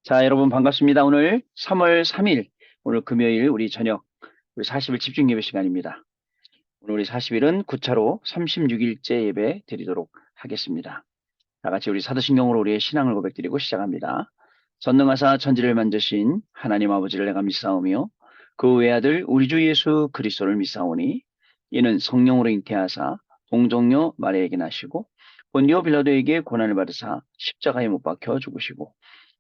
자, 여러분 반갑습니다. 오늘 3월 3일, 오늘 금요일 우리 저녁, 우리 40일 집중 예배 시간입니다. 오늘 우리 40일은 9차로 36일째 예배 드리도록 하겠습니다. 다 같이 우리 사도신경으로 우리의 신앙을 고백드리고 시작합니다. 전능하사 천지를 만드신 하나님 아버지를 내가 믿사오며 그 외아들 우리 주 예수 그리스도를 믿사오니 이는 성령으로 잉태하사 동정녀 마리아에게 나시고 본디오 빌라도에게 고난을 받으사 십자가에 못 박혀 죽으시고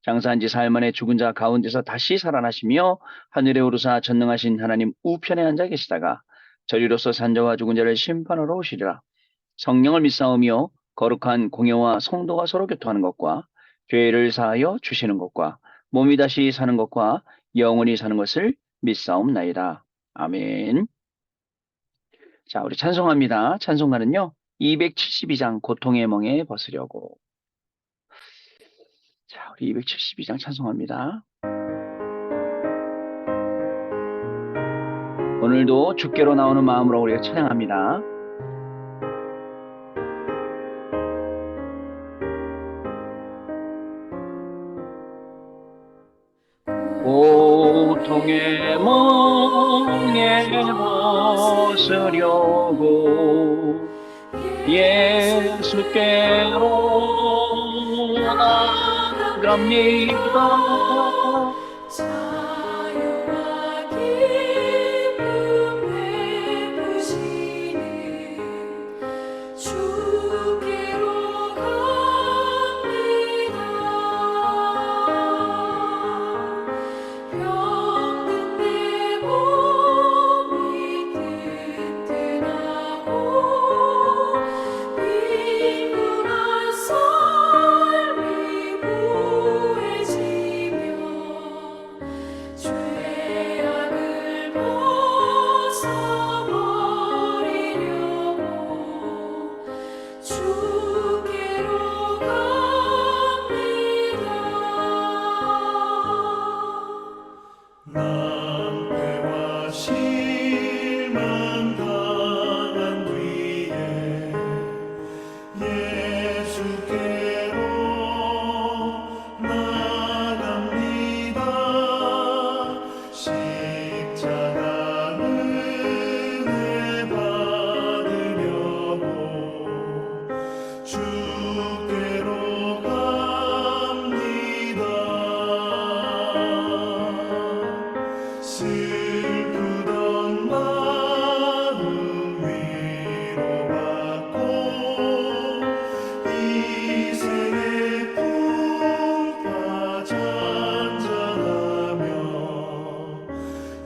장사한 지 사흘 만에 죽은 자 가운데서 다시 살아나시며 하늘에 오르사 전능하신 하나님 우편에 앉아 계시다가 저리로서 산자와 죽은 자를 심판하러 오시리라. 성령을 믿사오며 거룩한 공예와 성도가 서로 교통하는 것과 죄를 사하여 주시는 것과 몸이 다시 사는 것과 영원히 사는 것을 믿사옵나이다. 아멘. 자, 우리 찬송합니다. 찬송가는요, 272장 고통의 멍에 벗으려고. 자, 우리 272장 찬송합니다. 오늘도 주께로 나오는 마음으로 우리가 찬양합니다. 고통의 멍에 벗으려고 예수께로 나갑니다. 자유와 기쁨 베푸시는 주께로 갑니다. 병든 내 몸이 튼튼하고 빈곤한 삶이 부해지며 죄악을 벗어버리려고 주께로 갑니다. 낭패와 실망 당한 뒤에 예수께로 나갑니다. 십자가 은혜 받으려고 주께로 갑니다. 슬프던 마음 위로받고 이생의 풍파 잔잔하며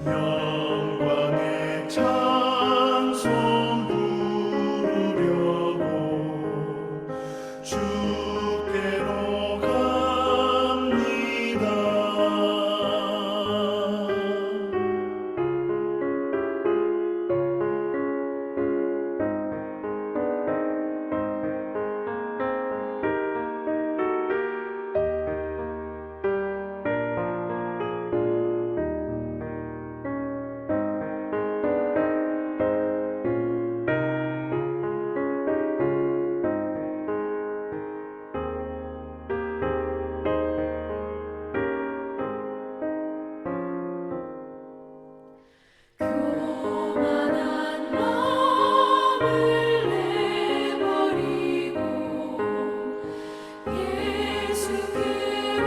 영광의 찬송 부르려고 주께로 갑니다. 교만한 마음을 내버리고 예수께로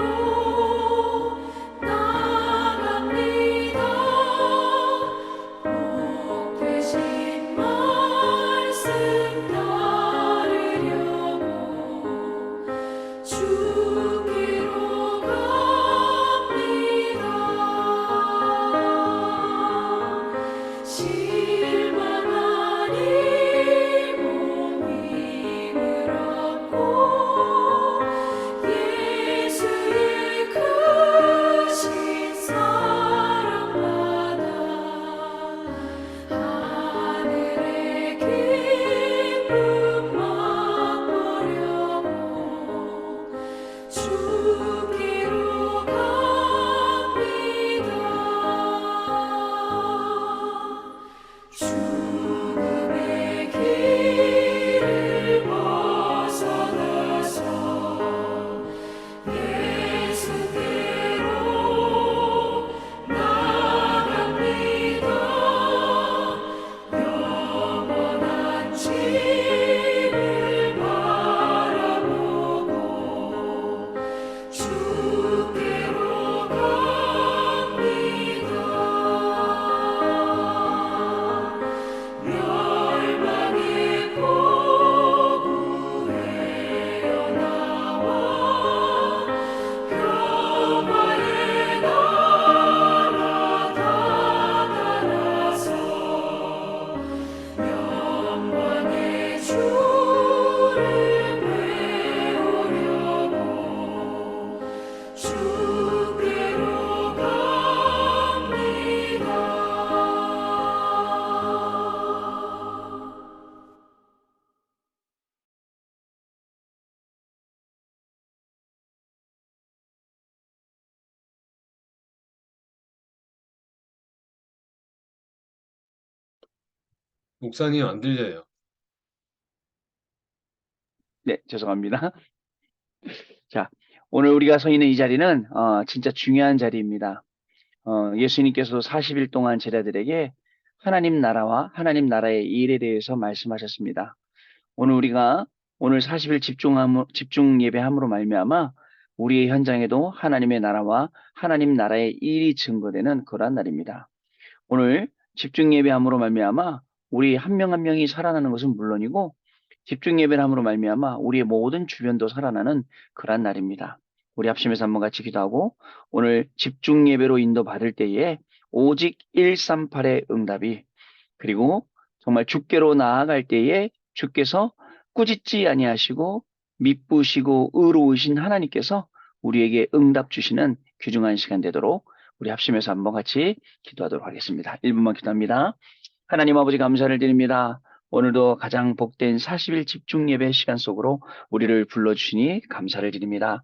나갑니다. 복 되신 말씀 따르려고 주께로 갑니다. 실망한 이 몸임을 얻고 예수의 크신 사랑받아 하늘의 기쁨 맛보려고 주께로 갑니다. 목사님 안 들려요. 네, 죄송합니다. 자, 오늘 우리가 서 있는 이 자리는 진짜 중요한 자리입니다. 예수님께서 40일 동안 제자들에게 하나님 나라와 하나님 나라의 일에 대해서 말씀하셨습니다. 오늘 우리가 오늘 40일 집중 예배함으로 말미암아 우리의 현장에도 하나님의 나라와 하나님 나라의 일이 증거되는 그러한 날입니다. 오늘 집중 예배함으로 말미암아 우리 한 명 한 명이 살아나는 것은 물론이고 집중 예배를 함으로 말미암아 우리의 모든 주변도 살아나는 그러한 날입니다. 우리 합심해서 한번 같이 기도하고 오늘 집중 예배로 인도받을 때에 오직 138의 응답이 그리고 정말 주께로 나아갈 때에 주께서 꾸짖지 아니하시고 미쁘시고 의로우신 하나님께서 우리에게 응답 주시는 귀중한 시간 되도록 우리 합심해서 한번 같이 기도하도록 하겠습니다. 1분만 기도합니다. 하나님 아버지 감사를 드립니다. 오늘도 가장 복된 40일 집중 예배 시간 속으로 우리를 불러주시니 감사를 드립니다.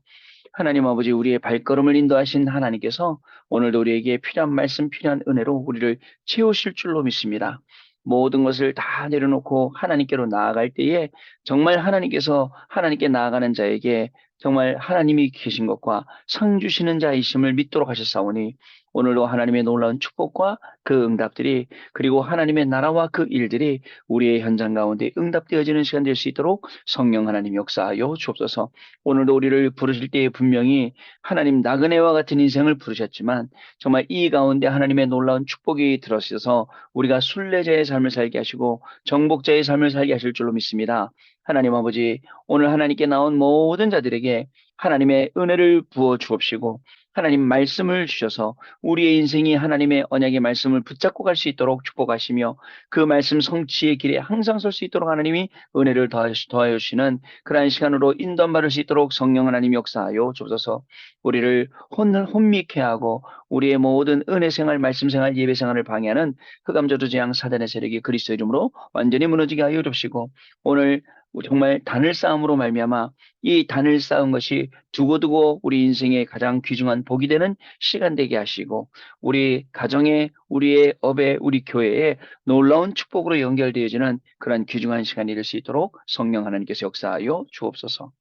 하나님 아버지 우리의 발걸음을 인도하신 하나님께서 오늘도 우리에게 필요한 말씀 필요한 은혜로 우리를 채우실 줄로 믿습니다. 모든 것을 다 내려놓고 하나님께로 나아갈 때에 정말 하나님께서 하나님께 나아가는 자에게 정말 하나님이 계신 것과 상 주시는 자이심을 믿도록 하셨사오니 오늘도 하나님의 놀라운 축복과 그 응답들이 그리고 하나님의 나라와 그 일들이 우리의 현장 가운데 응답되어지는 시간 될 수 있도록 성령 하나님 역사하여 주옵소서. 오늘도 우리를 부르실 때에 분명히 하나님 나그네와 같은 인생을 부르셨지만 정말 이 가운데 하나님의 놀라운 축복이 들어있어서 우리가 순례자의 삶을 살게 하시고 정복자의 삶을 살게 하실 줄로 믿습니다. 하나님 아버지 오늘 하나님께 나온 모든 자들에게 하나님의 은혜를 부어 주옵시고 하나님 말씀을 주셔서 우리의 인생이 하나님의 언약의 말씀을 붙잡고 갈 수 있도록 축복하시며 그 말씀 성취의 길에 항상 설 수 있도록 하나님이 은혜를 더하여 주시는 그러한 시간으로 인도받을 수 있도록 성령 하나님 역사하여 주옵소서. 우리를 혼미케 하고 우리의 모든 은혜 생활, 말씀 생활, 예배 생활을 방해하는 흑암저주 재앙 사단의 세력이 그리스도 이름으로 완전히 무너지게 하여 주옵시고 오늘 정말 단을 쌓음으로 말미암아 이 단을 쌓은 것이 두고두고 우리 인생의 가장 귀중한 복이 되는 시간 되게 하시고 우리 가정에 우리의 업에 우리 교회에 놀라운 축복으로 연결되어지는 그런 귀중한 시간이 될 수 있도록 성령 하나님께서 역사하여 주옵소서.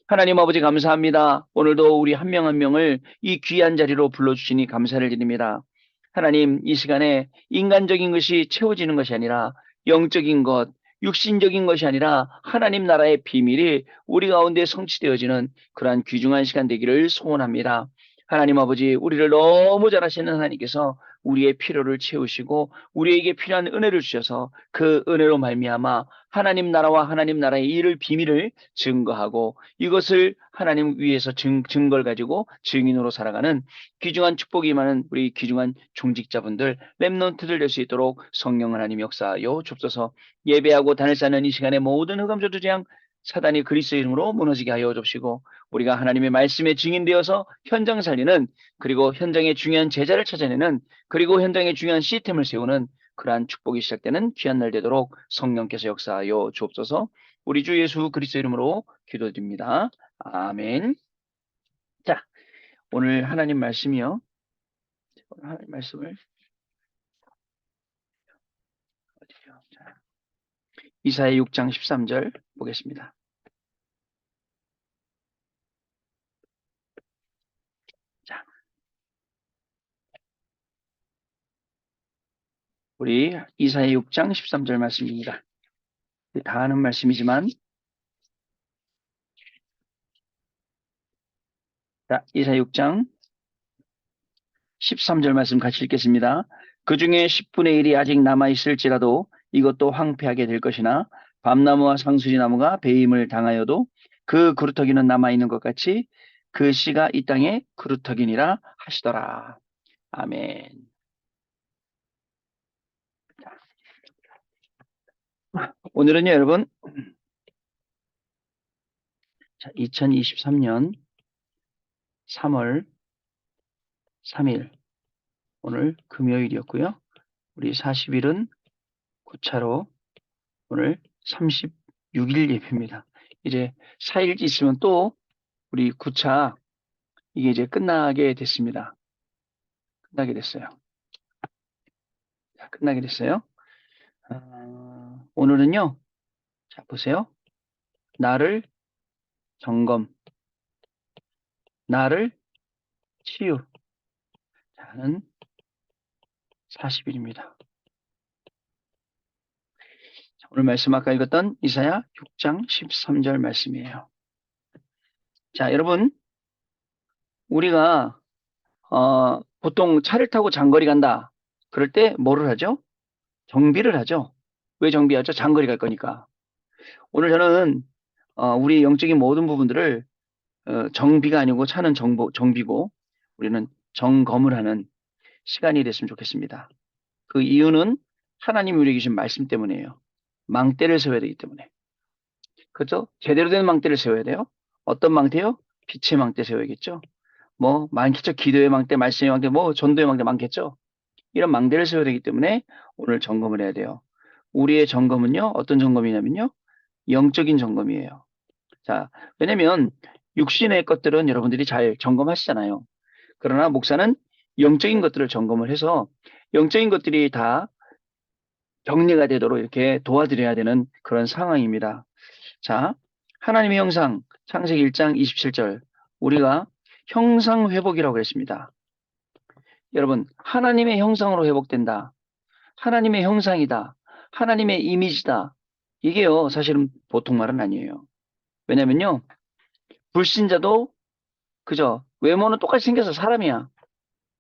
하나님 아버지 감사합니다. 오늘도 우리 한 명 한 명을 이 귀한 자리로 불러주시니 감사를 드립니다. 하나님 이 시간에 인간적인 것이 채워지는 것이 아니라 영적인 것, 육신적인 것이 아니라 하나님 나라의 비밀이 우리 가운데 성취되어지는 그러한 귀중한 시간 되기를 소원합니다. 하나님 아버지 우리를 너무 잘 아시는 하나님께서 우리의 필요를 채우시고 우리에게 필요한 은혜를 주셔서 그 은혜로 말미암아 하나님 나라와 하나님 나라의 일을 비밀을 증거하고 이것을 하나님 위해서 증거를 가지고 증인으로 살아가는 귀중한 축복이 많은 우리 귀중한 종직자분들 렘넌트들 될 수 있도록 성령 하나님 역사하여 줍소서. 예배하고 단을 쌓는 이 시간에 모든 흑암저주 재앙 사단이 그리스도 이름으로 무너지게 하여 줍시고 우리가 하나님의 말씀에 증인되어서 현장 살리는 그리고 현장의 중요한 제자를 찾아내는 그리고 현장의 중요한 시스템을 세우는 그러한 축복이 시작되는 귀한 날 되도록 성령께서 역사하여 주옵소서. 우리 주 예수 그리스도 이름으로 기도드립니다. 아멘. 자, 오늘 하나님 말씀이요. 오늘 하나님 말씀을 어디요? 자, 이사야 6장 13절 보겠습니다. 자, 우리 이사야 6장 13절 말씀입니다. 다 아는 말씀이지만 자, 이사야 6장 13절 말씀 같이 읽겠습니다. 그 중에 10분의 1이 아직 남아있을지라도 이것도 황폐하게 될 것이나 밤나무와 상수리 나무가 배임을 당하여도 그 그루터기는 남아있는 것 같이 그 씨가 이 땅에 그루터기니라 하시더라. 아멘. 오늘은요, 여러분, 2023년 3월 3일 오늘 금요일이었고요. 우리 40일은 9차로 오늘 36일 예배입니다. 이제 4일 있으면 또 우리 9차 이게 이제 끝나게 됐습니다. 끝나게 됐어요. 자, 끝나게 됐어요. 오늘은요. 자, 보세요. 나를 점검, 나를 치유. 자는 40일입니다. 오늘 말씀 아까 읽었던 이사야 6장 13절 말씀이에요. 자, 여러분, 우리가 보통 차를 타고 장거리 간다. 그럴 때 뭐를 하죠? 정비를 하죠. 왜 정비하죠? 장거리 갈 거니까. 오늘 저는 우리 영적인 모든 부분들을 정비가 아니고 차는 정비고 우리는 점검을 하는 시간이 됐으면 좋겠습니다. 그 이유는 하나님이 우리에게 주신 말씀 때문이에요. 망대를 세워야 되기 때문에. 그렇죠? 제대로 된 망대를 세워야 돼요. 어떤 망대요? 빛의 망대 세워야겠죠. 뭐 많겠죠. 기도의 망대, 말씀의 망대, 뭐 전도의 망대 많겠죠. 이런 망대를 세워야 되기 때문에 오늘 점검을 해야 돼요. 우리의 점검은요. 어떤 점검이냐면요. 영적인 점검이에요. 자, 왜냐면 육신의 것들은 여러분들이 잘 점검하시잖아요. 그러나 목사는 영적인 것들을 점검을 해서 영적인 것들이 다 정리가 되도록 이렇게 도와드려야 되는 그런 상황입니다. 자, 하나님의 형상, 창세기 1장 27절. 우리가 형상 회복이라고 했습니다. 여러분, 하나님의 형상으로 회복된다. 하나님의 형상이다. 하나님의 이미지다. 이게요, 사실은 보통 말은 아니에요. 왜냐면요, 불신자도 그죠? 외모는 똑같이 생겨서 사람이야.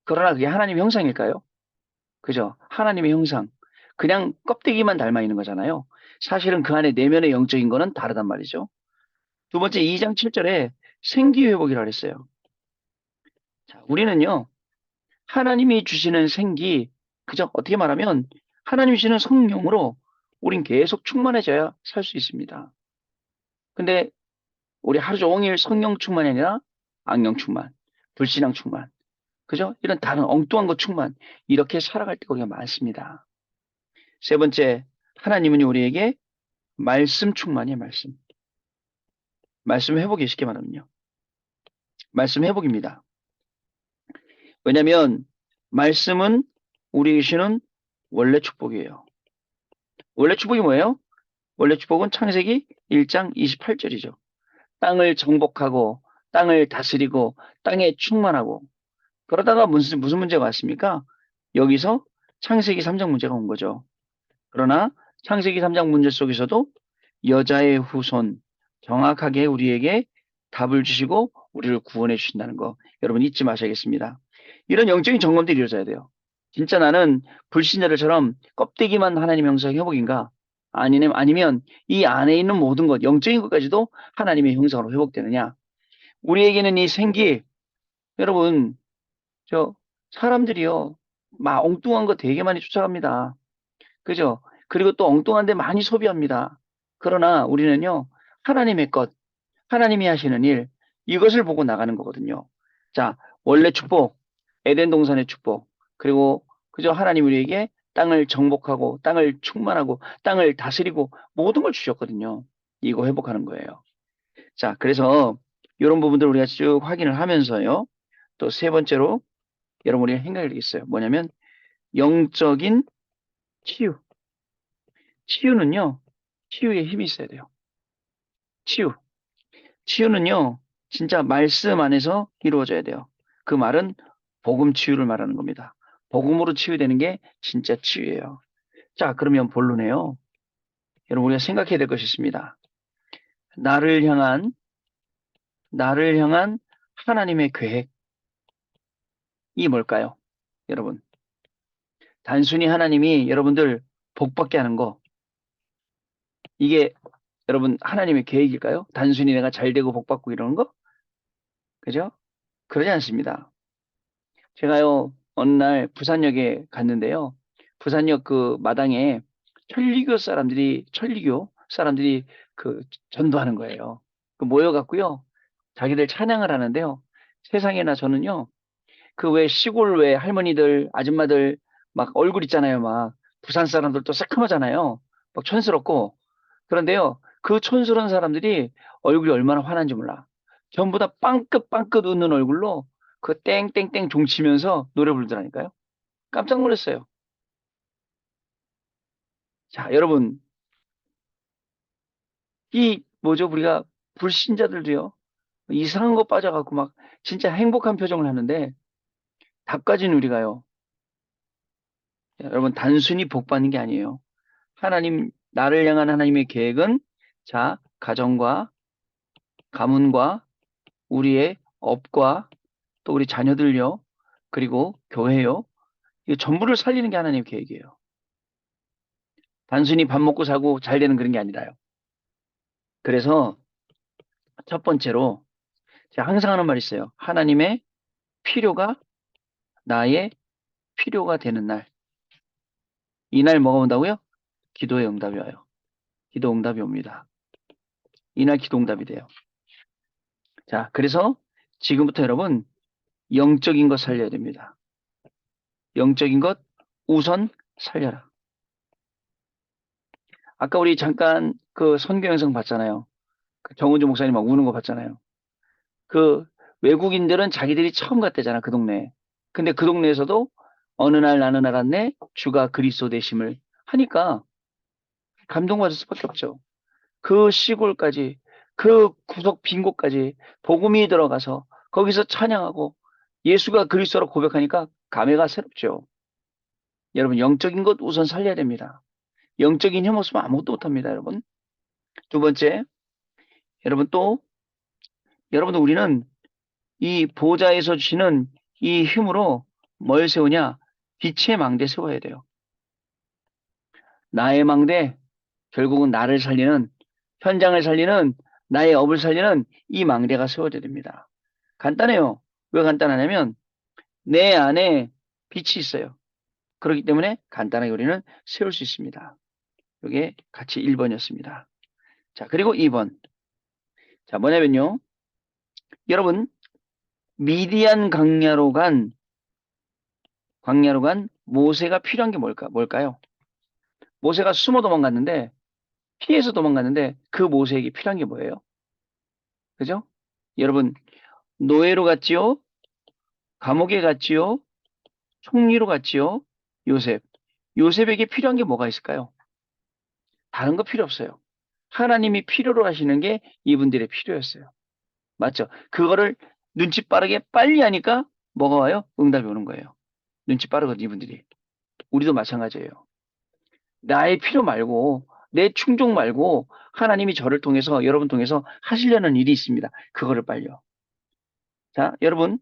그러나 그게 하나님의 형상일까요? 그죠? 하나님의 형상. 그냥 껍데기만 닮아 있는 거잖아요. 사실은 그 안에 내면의 영적인 거는 다르단 말이죠. 두 번째 2장 7절에 생기회복이라고 했어요. 자, 우리는요, 하나님이 주시는 생기, 그죠? 어떻게 말하면 하나님이 주시는 성령으로 우린 계속 충만해져야 살 수 있습니다. 근데 우리 하루 종일 성령 충만이 아니라 악령 충만, 불신앙 충만, 그죠? 이런 다른 엉뚱한 것 충만, 이렇게 살아갈 때가 우리가 많습니다. 세 번째, 하나님은 우리에게 말씀 충만이에요, 말씀. 말씀 회복이 쉽게 말하면요. 말씀 회복입니다. 왜냐면, 말씀은 우리에게 주시는 원래 축복이에요. 원래 축복이 뭐예요? 원래 축복은 창세기 1장 28절이죠. 땅을 정복하고, 땅을 다스리고, 땅에 충만하고, 그러다가 무슨 문제가 왔습니까? 여기서 창세기 3장 문제가 온 거죠. 그러나 창세기 3장 문제 속에서도 여자의 후손, 정확하게 우리에게 답을 주시고 우리를 구원해 주신다는 거 여러분 잊지 마셔야겠습니다. 이런 영적인 점검들이 이루어져야 돼요. 진짜 나는 불신자들처럼 껍데기만 하나님의 형상 회복인가? 아니면 이 안에 있는 모든 것, 영적인 것까지도 하나님의 형상으로 회복되느냐? 우리에게는 이 생기, 여러분, 저 사람들이요, 막 엉뚱한 거 되게 많이 쫓아갑니다. 그죠? 그리고 또 엉뚱한 데 많이 소비합니다. 그러나 우리는요, 하나님의 것, 하나님이 하시는 일, 이것을 보고 나가는 거거든요. 자, 원래 축복, 에덴 동산의 축복, 그리고 그저 하나님 우리에게 땅을 정복하고, 땅을 충만하고, 땅을 다스리고, 모든 걸 주셨거든요. 이거 회복하는 거예요. 자, 그래서 이런 부분들 우리가 쭉 확인을 하면서요. 또 세 번째로 여러분 우리가 생각을 있어요. 뭐냐면 영적인 치유. 치유는요, 치유에 힘이 있어야 돼요. 치유. 치유는요, 진짜 말씀 안에서 이루어져야 돼요. 그 말은 복음 치유를 말하는 겁니다. 복음으로 치유되는 게 진짜 치유예요. 자, 그러면 본론이에요. 여러분, 우리가 생각해야 될 것이 있습니다. 나를 향한 하나님의 계획이 뭘까요? 여러분, 단순히 하나님이 여러분들 복받게 하는 거, 이게 여러분 하나님의 계획일까요? 단순히 내가 잘 되고 복받고 이러는 거? 그죠? 그러지 않습니다. 제가요, 어느 날 부산역에 갔는데요. 부산역 그 마당에 천리교 사람들이 그 전도하는 거예요. 그 모여갖고요. 자기들 찬양을 하는데요. 세상에나 저는요, 그 왜 시골 왜 할머니들, 아줌마들 막 얼굴 있잖아요. 막 부산 사람들도 새카맣잖아요. 막 촌스럽고. 그런데요, 그 촌스러운 사람들이 얼굴이 얼마나 환한지 몰라. 전부 다 빵긋빵긋 웃는 얼굴로 그 땡땡땡 종치면서 노래 부르더라니까요. 깜짝 놀랐어요. 자, 여러분, 이 뭐죠? 우리가 불신자들도요, 이상한 거 빠져갖고 막 진짜 행복한 표정을 하는데 닭 가진 우리가요. 여러분, 단순히 복 받는 게 아니에요. 하나님, 나를 향한 하나님의 계획은 자, 가정과 가문과 우리의 업과 또 우리 자녀들요. 그리고 교회요. 이 전부를 살리는 게 하나님의 계획이에요. 단순히 밥 먹고 사고 잘 되는 그런 게 아니라요. 그래서 첫 번째로 제가 항상 하는 말이 있어요. 하나님의 필요가 나의 필요가 되는 날. 이날 뭐가 온다고요? 기도의 응답이 와요. 기도 응답이 옵니다. 이날 기도 응답이 돼요. 자, 그래서 지금부터 여러분 영적인 것 살려야 됩니다. 영적인 것 우선 살려라. 아까 우리 잠깐 그 선교 영상 봤잖아요. 그 정은주 목사님 막 우는 거 봤잖아요. 그 외국인들은 자기들이 처음 갔대잖아, 그 동네에. 근데 그 동네에서도 어느 날 나는 알았네, 주가 그리스도 되심을 하니까 감동받을 수밖에 없죠. 그 시골까지, 그 구석 빈 곳까지 복음이 들어가서 거기서 찬양하고 예수가 그리스도라고 고백하니까 감회가 새롭죠. 여러분, 영적인 것 우선 살려야 됩니다. 영적인 힘 없으면 아무것도 못합니다, 여러분. 두 번째, 여러분 또, 여러분들 우리는 이 보좌에서 주시는 이 힘으로 뭘 세우냐? 빛의 망대 세워야 돼요. 나의 망대, 결국은 나를 살리는, 현장을 살리는, 나의 업을 살리는 이 망대가 세워져야 됩니다. 간단해요. 왜 간단하냐면, 내 안에 빛이 있어요. 그렇기 때문에 간단하게 우리는 세울 수 있습니다. 이게 같이 1번이었습니다. 자, 그리고 2번. 자, 뭐냐면요. 여러분, 미디안 광야로 간 모세가 필요한 게 뭘까요? 모세가 숨어 도망갔는데, 피해서 도망갔는데, 그 모세에게 필요한 게 뭐예요? 그죠? 여러분, 노예로 갔지요? 감옥에 갔지요? 총리로 갔지요? 요셉. 요셉에게 필요한 게 뭐가 있을까요? 다른 거 필요 없어요. 하나님이 필요로 하시는 게 이분들의 필요였어요. 맞죠? 그거를 눈치 빠르게 빨리 하니까 뭐가 와요? 응답이 오는 거예요. 눈치 빠르거든, 이분들이. 우리도 마찬가지예요. 나의 필요 말고, 내 충족 말고, 하나님이 저를 통해서, 여러분 통해서 하시려는 일이 있습니다. 그거를 빨리요. 자, 여러분,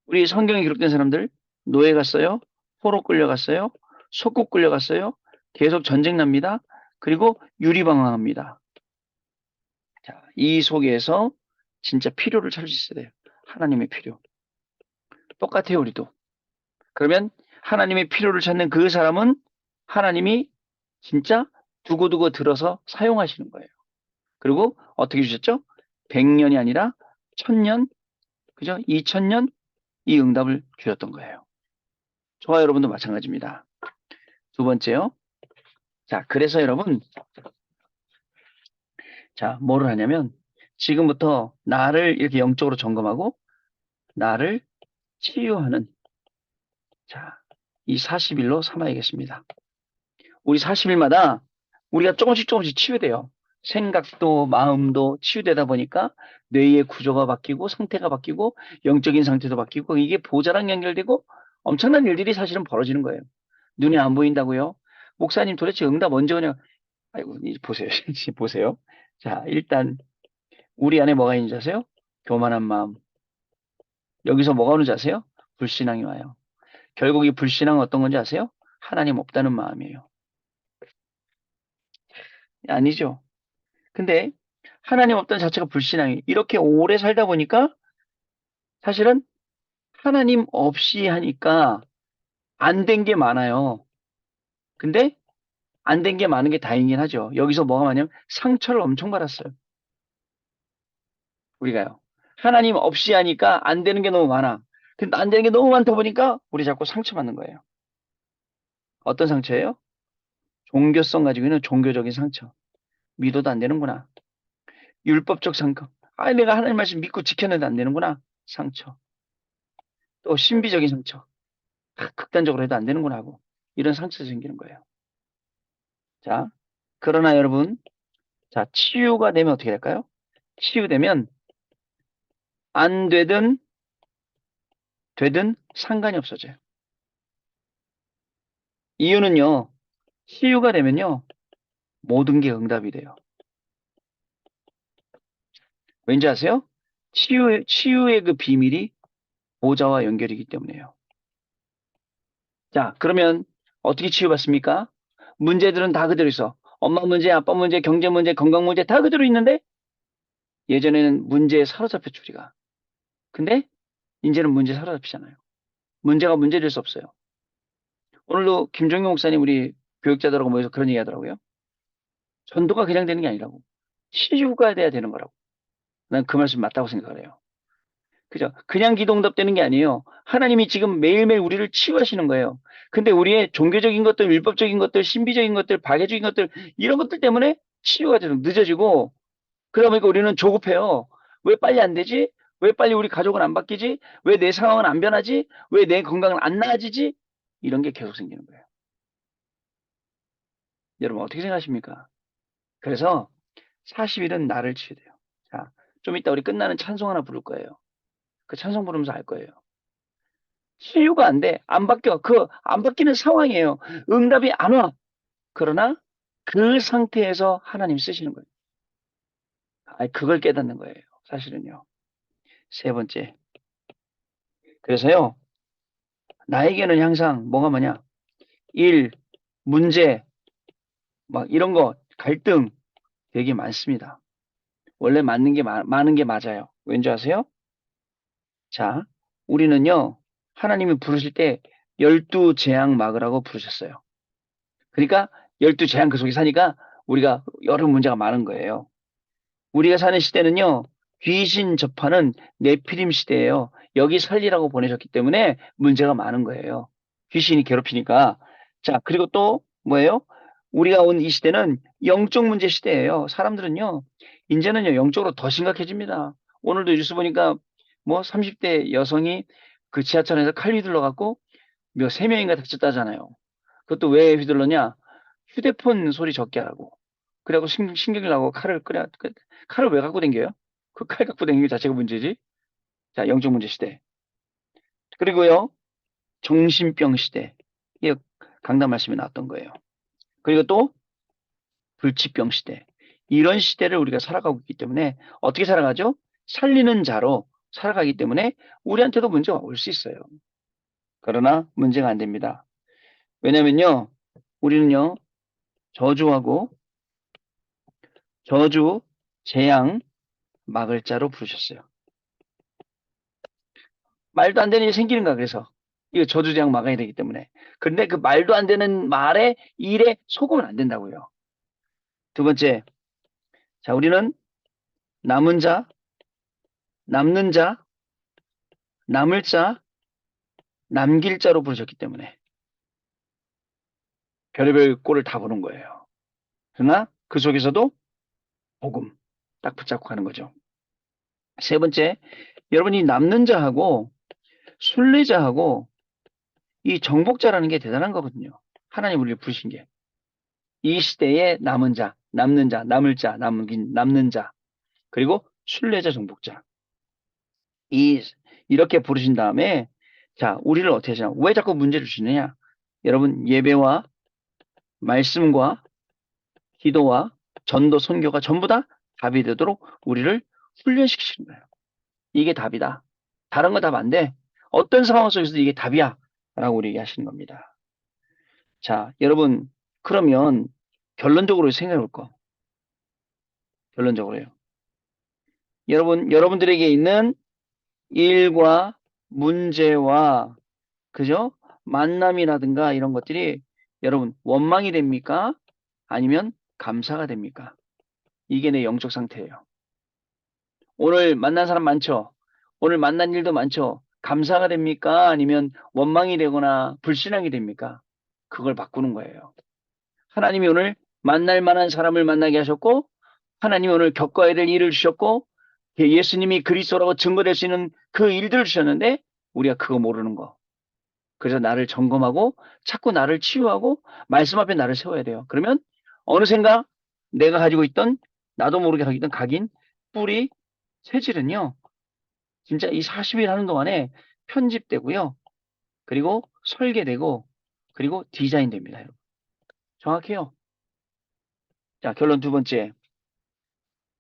우리 성경에 기록된 사람들, 노예 갔어요. 포로 끌려갔어요. 속국 끌려갔어요. 계속 전쟁 납니다. 그리고 유리방황합니다. 자, 이 속에서 진짜 필요를 찾을 수 있어야 돼요. 하나님의 필요. 똑같아요, 우리도. 그러면 하나님의 필요를 찾는 그 사람은 하나님이 진짜 두고두고 들어서 사용하시는 거예요. 그리고 어떻게 주셨죠? 100년이 아니라 1000년, 그죠? 2000년 이 응답을 주셨던 거예요. 저와 여러분도 마찬가지입니다. 두 번째요. 자, 그래서 여러분, 자, 뭐를 하냐면 지금부터 나를 이렇게 영적으로 점검하고 나를 치유하는 자, 이 40일로 삼아야겠습니다. 우리 40일마다 우리가 조금씩 치유돼요. 생각도 마음도 치유되다 보니까 뇌의 구조가 바뀌고 상태가 바뀌고 영적인 상태도 바뀌고 이게 보좌랑 연결되고 엄청난 일들이 사실은 벌어지는 거예요. 눈이 안 보인다고요? 목사님 도대체 응답 언제 오냐? 아이고, 보세요. 보세요. 자, 일단 우리 안에 뭐가 있는지 아세요? 교만한 마음. 여기서 뭐가 오는지 아세요? 불신앙이 와요. 결국 이 불신앙은 어떤 건지 아세요? 하나님 없다는 마음이에요. 아니죠. 근데 하나님 없다는 자체가 불신앙이 이렇게 오래 살다 보니까 사실은 하나님 없이 하니까 안 된 게 많아요. 근데 안 된 게 많은 게 다행이긴 하죠. 여기서 뭐가 많냐면 상처를 엄청 받았어요. 우리가요. 하나님 없이 하니까 안 되는 게 너무 많아. 근데 안 되는 게 너무 많다 보니까 우리 자꾸 상처받는 거예요. 어떤 상처예요? 종교성 가지고 있는 종교적인 상처. 믿어도 안 되는구나. 율법적 상처. 아, 내가 하나님 말씀 믿고 지켰는데 안 되는구나. 상처. 또 신비적인 상처. 아, 극단적으로 해도 안 되는구나 하고. 이런 상처가 생기는 거예요. 자, 그러나 여러분, 자, 치유가 되면 어떻게 될까요? 치유되면 안 되든 상관이 없어져요. 이유는요, 치유가 되면요, 모든 게 응답이 돼요. 왠지 아세요? 치유의 그 비밀이 보좌와 연결이기 때문에요. 자, 그러면 어떻게 치유받습니까? 문제들은 다 그대로 있어. 엄마 문제, 아빠 문제, 경제 문제, 건강 문제 다 그대로 있는데 예전에는 문제에 사로잡혔죠, 우리가. 근데 이제는 문제에 사로잡히잖아요. 문제가 문제될 수 없어요. 오늘도 김종경 목사님 우리 교육자들하고 모여서 그런 얘기 하더라고요. 전도가 그냥 되는 게 아니라고. 치유가 돼야 되는 거라고. 난 그 말씀 맞다고 생각을 해요. 그죠? 그냥 기도응답 되는 게 아니에요. 하나님이 지금 매일매일 우리를 치유하시는 거예요. 근데 우리의 종교적인 것들, 율법적인 것들, 신비적인 것들, 박애적인 것들, 이런 것들 때문에 치유가 좀 늦어지고, 그러다 보니까 우리는 조급해요. 왜 빨리 안 되지? 왜 빨리 우리 가족은 안 바뀌지? 왜 내 상황은 안 변하지? 왜 내 건강은 안 나아지지? 이런 게 계속 생기는 거예요. 여러분, 어떻게 생각하십니까? 그래서 40일은 나를 치유돼요. 자, 좀 이따 우리 끝나는 찬송 하나 부를 거예요. 그 찬송 부르면서 알 거예요. 치유가 안 돼. 안 바뀌어. 안 바뀌는 상황이에요. 응답이 안 와. 그러나 그 상태에서 하나님 쓰시는 거예요. 그걸 깨닫는 거예요. 사실은요. 세 번째. 그래서요, 나에게는 항상 뭐가 뭐냐? 일, 문제, 막 이런 거, 갈등 되게 많습니다. 원래 많은 게 맞아요. 왠지 아세요? 자, 우리는요, 하나님이 부르실 때 12재앙 막으라고 부르셨어요. 그러니까 12재앙 그 속에 사니까 우리가 여러 문제가 많은 거예요. 우리가 사는 시대는요, 귀신 접하는 네피림 시대예요. 여기 살리라고 보내셨기 때문에 문제가 많은 거예요. 귀신이 괴롭히니까. 자, 그리고 또 뭐예요? 우리가 온 이 시대는 영적 문제 시대예요. 사람들은요, 이제는요, 영적으로 더 심각해집니다. 오늘도 뉴스 보니까 뭐 30대 여성이 그 지하철에서 칼 휘둘러 갖고 몇 3명인가 다쳤다잖아요. 그것도 왜 휘둘렀냐? 휴대폰 소리 적게 하라고. 그래갖고 신경질 나고 칼을 왜 갖고 댕겨요? 그 칼 갖고 댕기는 게 자체가 문제지. 자, 영적 문제 시대. 그리고요, 정신병 시대. 이게 강단 말씀이 나왔던 거예요. 그리고 또 불치병 시대. 이런 시대를 우리가 살아가고 있기 때문에 어떻게 살아가죠? 살리는 자로 살아가기 때문에 우리한테도 문제가 올 수 있어요. 그러나 문제가 안 됩니다. 왜냐면요, 우리는요, 저주하고 저주, 재앙, 막을 자로 부르셨어요. 말도 안 되는 일이 생기는 거야, 그래서. 이거 저주, 재앙 막아야 되기 때문에. 근데 그 말도 안 되는 말에, 일에 속으면 안 된다고요. 두 번째, 자, 우리는 남은 자, 남는 자, 남을 자, 남길 자로 부르셨기 때문에 별의별 꼴을 다 보는 거예요. 그러나 그 속에서도 복음 딱 붙잡고 가는 거죠. 세 번째, 여러분이 남는 자하고 순례자하고 이 정복자라는 게 대단한 거거든요. 하나님 우리를 부르신 게. 이 시대에 남은 자, 남는 자, 남을 자, 남는 자, 그리고 순례자, 정복자. 이, 이렇게 부르신 다음에, 자, 우리를 어떻게 하시냐? 왜 자꾸 문제를 주시느냐? 여러분, 예배와 말씀과 기도와 전도, 선교가 전부 다 답이 되도록 우리를 훈련시키시는 거예요. 이게 답이다. 다른 거 답 안 돼. 어떤 상황 속에서도 이게 답이야. 라고 우리 얘기하시는 겁니다. 자, 여러분, 그러면 결론적으로 생각해 볼 거. 결론적으로요. 여러분들에게 있는 일과 문제와, 그죠? 만남이라든가 이런 것들이 여러분, 원망이 됩니까? 아니면 감사가 됩니까? 이게 내 영적 상태예요. 오늘 만난 사람 많죠? 오늘 만난 일도 많죠? 감사가 됩니까? 아니면 원망이 되거나 불신앙이 됩니까? 그걸 바꾸는 거예요. 하나님이 오늘 만날 만한 사람을 만나게 하셨고, 하나님이 오늘 겪어야 될 일을 주셨고, 예수님이 그리스도라고 증거될 수 있는 그 일들을 주셨는데, 우리가 그거 모르는 거. 그래서 나를 점검하고, 자꾸 나를 치유하고, 말씀 앞에 나를 세워야 돼요. 그러면 어느샌가 내가 가지고 있던, 나도 모르게 가지고 있던 각인, 뿌리, 체질은요, 진짜 이 40일 하는 동안에 편집되고요. 그리고 설계되고, 그리고 디자인됩니다. 여러분. 정확해요. 자, 결론 두 번째.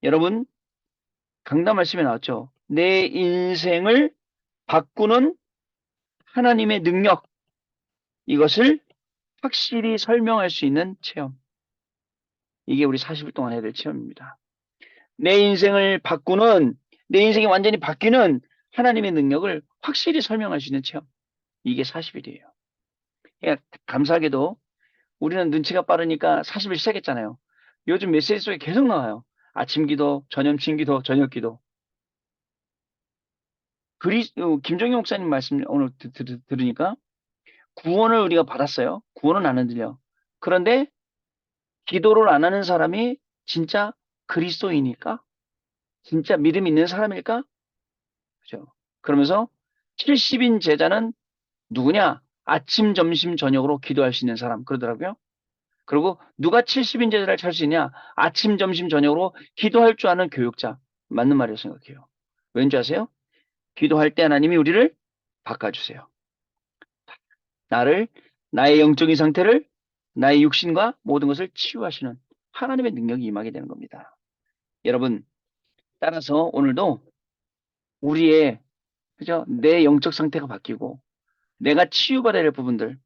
여러분, 강단 말씀에 나왔죠. 내 인생을 바꾸는 하나님의 능력, 이것을 확실히 설명할 수 있는 체험. 이게 우리 40일 동안 해야 될 체험입니다. 내 인생을 바꾸는, 내 인생이 완전히 바뀌는 하나님의 능력을 확실히 설명할 수 있는 체험. 이게 40일이에요. 그러니까 감사하게도 우리는 눈치가 빠르니까 40일 시작했잖아요. 요즘 메시지 속에 계속 나와요. 아침 기도, 저녁 기도, 저녁 기도. 김종희 목사님 말씀 오늘 들으니까 구원을 우리가 받았어요. 구원은 안 흔들려. 그런데 기도를 안 하는 사람이 진짜 그리스도인일까? 진짜 믿음 있는 사람일까? 그죠? 그러면서 70인 제자는 누구냐? 아침, 점심, 저녁으로 기도할 수 있는 사람 그러더라고요. 그리고 누가 70인 제자를 찰 수 있냐? 아침, 점심, 저녁으로 기도할 줄 아는 교육자. 맞는 말이라고 생각해요. 왠지 아세요? 기도할 때 하나님이 우리를 바꿔주세요. 나의 영적인 상태를, 나의 육신과 모든 것을 치유하시는 하나님의 능력이 임하게 되는 겁니다. 여러분, 따라서 오늘도 우리의, 그죠? 내 영적 상태가 바뀌고, 내가 치유받아야 할 부분들.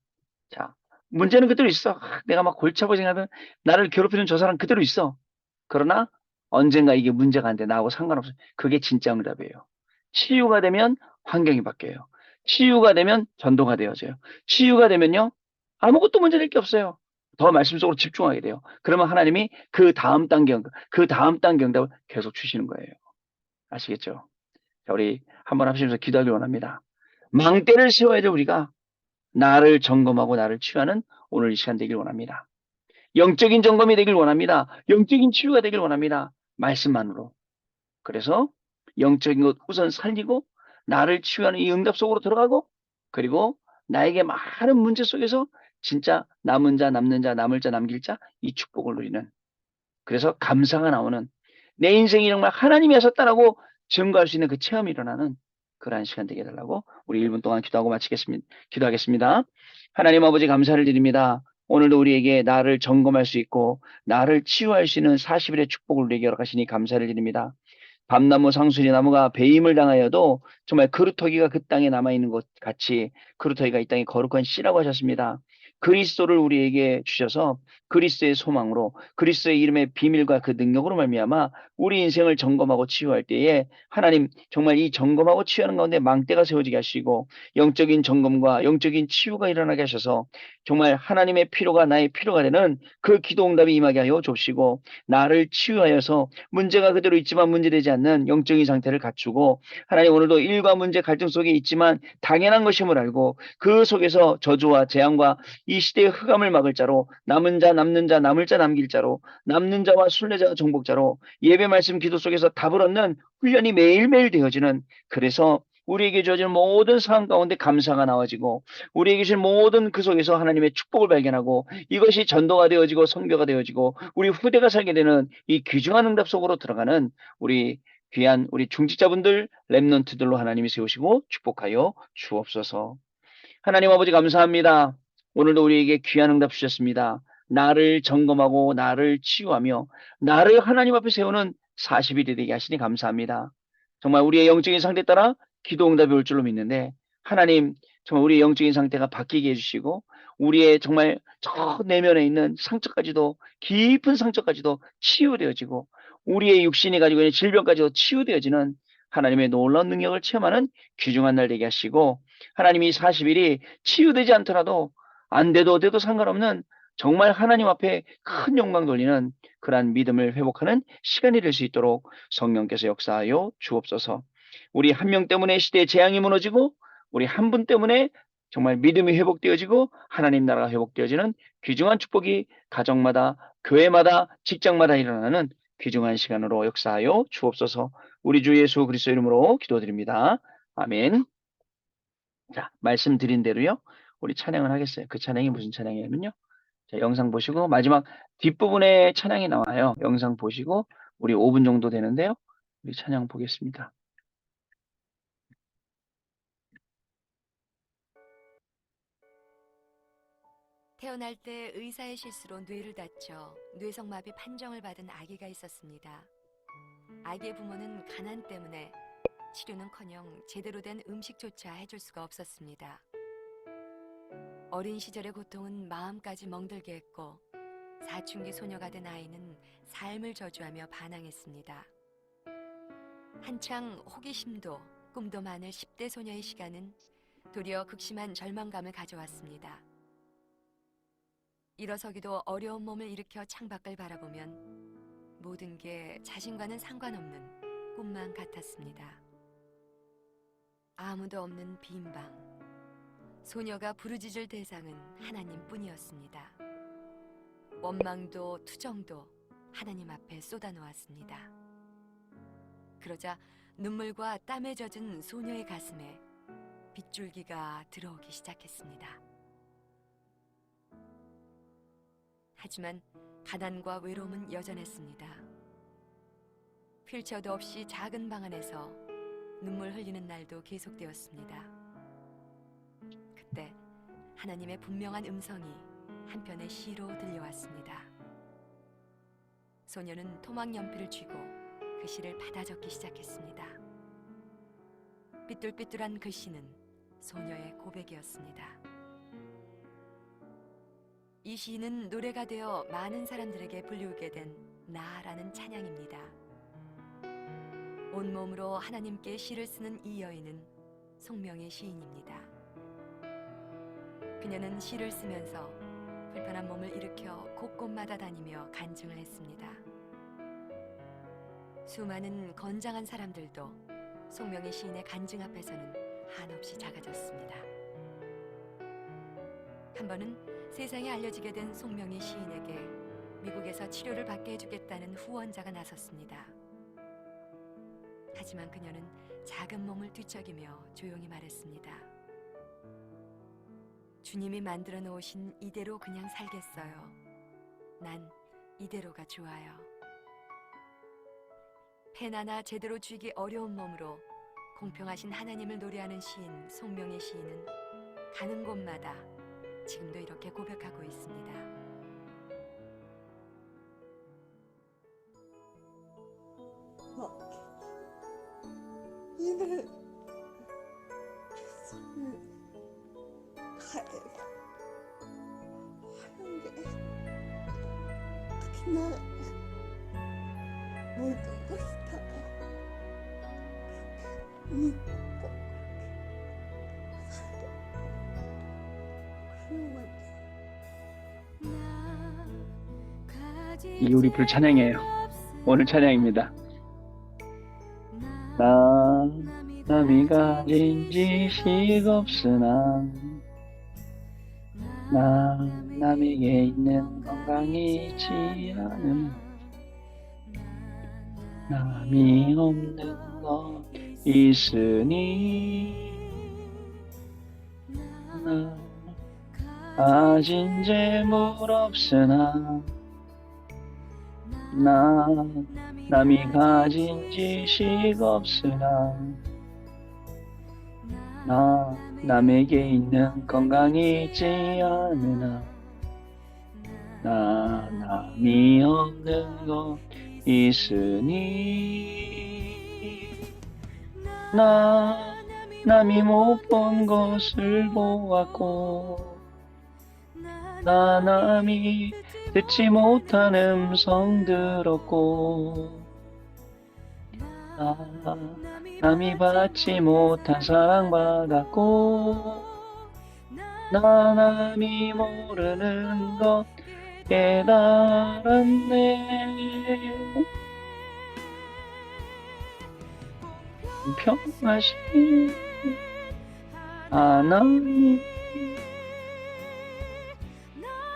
자, 문제는 그대로 있어. 내가 막 골치 아프고 생각하면 나를 괴롭히는 저 사람 그대로 있어. 그러나 언젠가 이게 문제가 안 돼. 나하고 상관없어. 그게 진짜 응답이에요. 치유가 되면 환경이 바뀌어요. 치유가 되면 전도가 되어져요. 치유가 되면요. 아무것도 문제될 게 없어요. 더 말씀 속으로 집중하게 돼요. 그러면 하나님이 그 다음 단계, 그 다음 단계 응답을 계속 주시는 거예요. 아시겠죠? 자, 우리 한번 합심해서 기도하길 원합니다. 망대를 세워야 돼, 우리가. 나를 점검하고 나를 치유하는 오늘 이 시간 되길 원합니다. 영적인 점검이 되길 원합니다. 영적인 치유가 되길 원합니다. 말씀만으로. 그래서 영적인 것 우선 살리고 나를 치유하는 이 응답 속으로 들어가고 그리고 나에게 많은 문제 속에서 진짜 남은 자, 남는 자, 남을 자, 남길 자 이 축복을 누리는 그래서 감사가 나오는 내 인생이 정말 하나님이 하셨다라고 증거할 수 있는 그 체험이 일어나는 그러한 시간 되게 해달라고 우리 1분 동안 기도하고 마치겠습니다. 기도하겠습니다. 하나님 아버지 감사를 드립니다. 오늘도 우리에게 나를 점검할 수 있고 나를 치유할 수 있는 40일의 축복을 우리에게 허락하시니 감사를 드립니다. 밤나무 상수리 나무가 배임을 당하여도 정말 그루터기가 그 땅에 남아있는 것 같이 그루터기가 이 땅에 거룩한 씨라고 하셨습니다. 그리스도를 우리에게 주셔서 그리스도의 소망으로 그리스도의 이름의 비밀과 그 능력으로 말미암아 우리 인생을 점검하고 치유할 때에 하나님 정말 이 점검하고 치유하는 가운데 망대가 세워지게 하시고 영적인 점검과 영적인 치유가 일어나게 하셔서 정말 하나님의 필요가 나의 필요가 되는 그 기도 응답이 임하게 하여 줍시고 나를 치유하여서 문제가 그대로 있지만 문제되지 않는 영적인 상태를 갖추고 하나님 오늘도 일과 문제 갈등 속에 있지만 당연한 것임을 알고 그 속에서 저주와 재앙과 이 시대의 흑암을 막을 자로 남은 자 남는 자 남을 자 남길 자로 남는 자와 순례자와 정복자로 예배 말씀 기도 속에서 답을 얻는 훈련이 매일매일 되어지는 그래서 우리에게 주어지는 모든 상황 가운데 감사가 나와지고 우리에게 주신 모든 그 속에서 하나님의 축복을 발견하고 이것이 전도가 되어지고 선교가 되어지고 우리 후대가 살게 되는 이 귀중한 응답 속으로 들어가는 우리 귀한 우리 중직자분들 렘넌트들로 하나님이 세우시고 축복하여 주옵소서. 하나님 아버지 감사합니다. 오늘도 우리에게 귀한 응답 주셨습니다. 나를 점검하고 나를 치유하며 나를 하나님 앞에 세우는 40일이 되게 하시니 감사합니다. 정말 우리의 영적인 상태에 따라 기도 응답이 올 줄로 믿는데 하나님 정말 우리의 영적인 상태가 바뀌게 해주시고 우리의 정말 저 내면에 있는 상처까지도 깊은 상처까지도 치유되어지고 우리의 육신이 가지고 있는 질병까지도 치유되어지는 하나님의 놀라운 능력을 체험하는 귀중한 날 되게 하시고 하나님이 40일이 치유되지 않더라도 안 돼도 상관없는 정말 하나님 앞에 큰 영광 돌리는 그러한 믿음을 회복하는 시간이 될 수 있도록 성령께서 역사하여 주옵소서. 우리 한 명 때문에 시대의 재앙이 무너지고 우리 한 분 때문에 정말 믿음이 회복되어지고 하나님 나라가 회복되어지는 귀중한 축복이 가정마다 교회마다 직장마다 일어나는 귀중한 시간으로 역사하여 주옵소서. 우리 주 예수 그리스도 이름으로 기도드립니다. 아멘. 자, 말씀드린 대로요. 우리 찬양을 하겠어요. 그 찬양이 무슨 찬양이냐면요. 자, 영상 보시고 마지막 뒷부분에 찬양이 나와요. 영상 보시고 우리 5분 정도 되는데요. 우리 찬양 보겠습니다. 태어날 때 의사의 실수로 뇌를 다쳐 뇌성마비 판정을 받은 아기가 있었습니다. 아기의 부모는 가난 때문에 치료는커녕 제대로 된 음식조차 해줄 수가 없었습니다. 어린 시절의 고통은 마음까지 멍들게 했고 사춘기 소녀가 된 아이는 삶을 저주하며 반항했습니다. 한창 호기심도 꿈도 많을 10대 소녀의 시간은 도리어 극심한 절망감을 가져왔습니다. 일어서기도 어려운 몸을 일으켜 창밖을 바라보면 모든 게 자신과는 상관없는 꿈만 같았습니다. 아무도 없는 빈 방, 소녀가 부르짖을 대상은 하나님뿐이었습니다. 원망도 투정도 하나님 앞에 쏟아놓았습니다. 그러자 눈물과 땀에 젖은 소녀의 가슴에 빗줄기가 들어오기 시작했습니다. 하지만 가난과 외로움은 여전했습니다. 휠체어도 없이 작은 방 안에서 눈물 흘리는 날도 계속되었습니다. 그때 하나님의 분명한 음성이 한편의 시로 들려왔습니다. 소녀는 토막 연필을 쥐고 그 시를 받아 적기 시작했습니다. 삐뚤삐뚤한 글씨는 소녀의 고백이었습니다. 이 시는 노래가 되어 많은 사람들에게 불리우게 된 나라는 찬양입니다. 온몸으로 하나님께 시를 쓰는 이 여인은 송명의 시인입니다. 그녀는 시를 쓰면서 불편한 몸을 일으켜 곳곳마다 다니며 간증을 했습니다. 수많은 건장한 사람들도 송명의 시인의 간증 앞에서는 한없이 작아졌습니다. 한 번은 세상에 알려지게 된 송명의 시인에게 미국에서 치료를 받게 해주겠다는 후원자가 나섰습니다. 하지만 그녀는 작은 몸을 뒤척이며 조용히 말했습니다. 주님이 만들어 놓으신 이대로 그냥 살겠어요. 난 이대로가 좋아요. 펜 하나 제대로 쥐기 어려운 몸으로 공평하신 하나님을 노래하는 시인 송명의 시인은 가는 곳마다 지금도 이렇게 고백하고 있습니다. 이들 손을 다해서 하는데 그날 모두가 다 믿고 살려 이 우리 불 찬양이에요. 오늘 찬양입니다. 남이 가진 지식 없으나 남에게 있는 건강이 있지 않음 남이 없는 것 있으니 가진 재물 없으나 남이 가진 지식 없으나 남에게 있는 건강이 있지 않으나 남이 없는 것 있으니 남이 못 본 것을 보았고 남이 듣지 못한 음성 들었고 남이 받지 못한 사랑 받았고 남이 모르는 것 깨달았네. 평하신 하나님,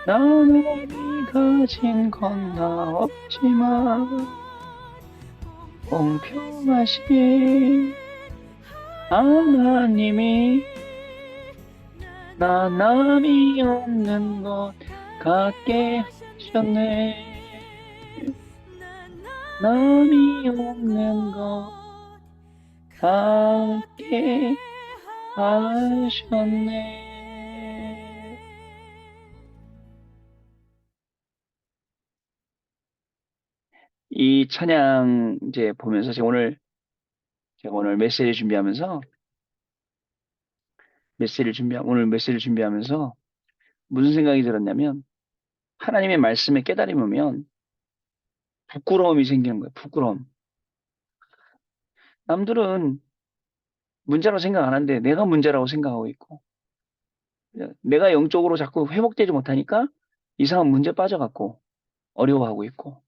나는 가진 건 다 없지만 공평하신 하나님이 나 남이 없는 것 같게 하셨네. 남이 없는 것 같게 하셨네. 이 찬양 이제 보면서 제가 오늘 메시지 준비하면서 오늘 메시지를 준비하면서 무슨 생각이 들었냐면 하나님의 말씀에 깨달음이 오면 부끄러움이 생기는 거예요. 부끄러움. 남들은 문제라고 생각 안 하는데 내가 문제라고 생각하고 있고 내가 영적으로 자꾸 회복되지 못하니까 이상한 문제 빠져갖고 어려워하고 있고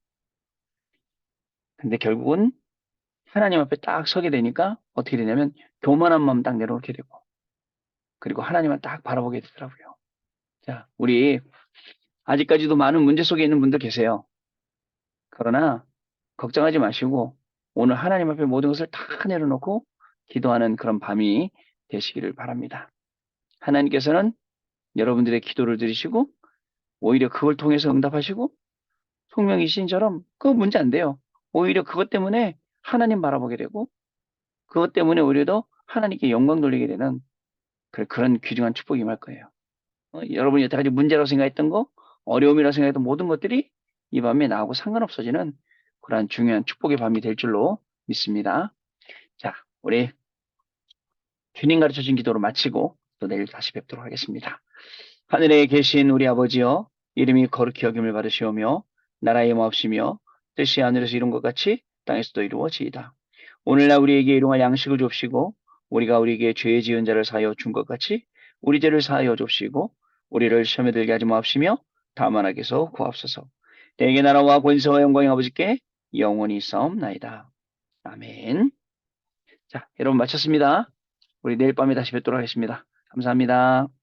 근데 결국은 하나님 앞에 딱 서게 되니까 어떻게 되냐면 교만한 마음 딱 내려놓게 되고 그리고 하나님을 딱 바라보게 되더라고요. 자, 우리 아직까지도 많은 문제 속에 있는 분들 계세요. 그러나 걱정하지 마시고 오늘 하나님 앞에 모든 것을 다 내려놓고 기도하는 그런 밤이 되시기를 바랍니다. 하나님께서는 여러분들의 기도를 들으시고 오히려 그걸 통해서 응답하시고 송명이 시인처럼 그거 문제 안 돼요. 오히려 그것 때문에 하나님 바라보게 되고 그것 때문에 오히려 더 하나님께 영광 돌리게 되는 그런 귀중한 축복이 임할 거예요. 여러분이 여태까지 문제라고 생각했던 거, 어려움이라고 생각했던 모든 것들이 이 밤에 나하고 상관없어지는 그러한 중요한 축복의 밤이 될 줄로 믿습니다. 자, 우리 주님 가르쳐준 기도로 마치고 또 내일 다시 뵙도록 하겠습니다. 하늘에 계신 우리 아버지여, 이름이 거룩히 여김을 받으시오며 나라의 마옵시며 뜻이 하늘에서 이룬 것 같이 땅에서도 이루어지이다. 오늘날 우리에게 일용할 양식을 줍시고 우리가 우리에게 죄 지은 자를 사하여 준 것 같이 우리 죄를 사하여 줍시고 우리를 시험에 들게 하지 마옵시며 다만 악에서 구하옵소서. 내게 나라와 권세와 영광이 아버지께 영원히 있사옵나이다. 아멘. 자, 여러분 마쳤습니다. 우리 내일 밤에 다시 뵙도록 하겠습니다. 감사합니다.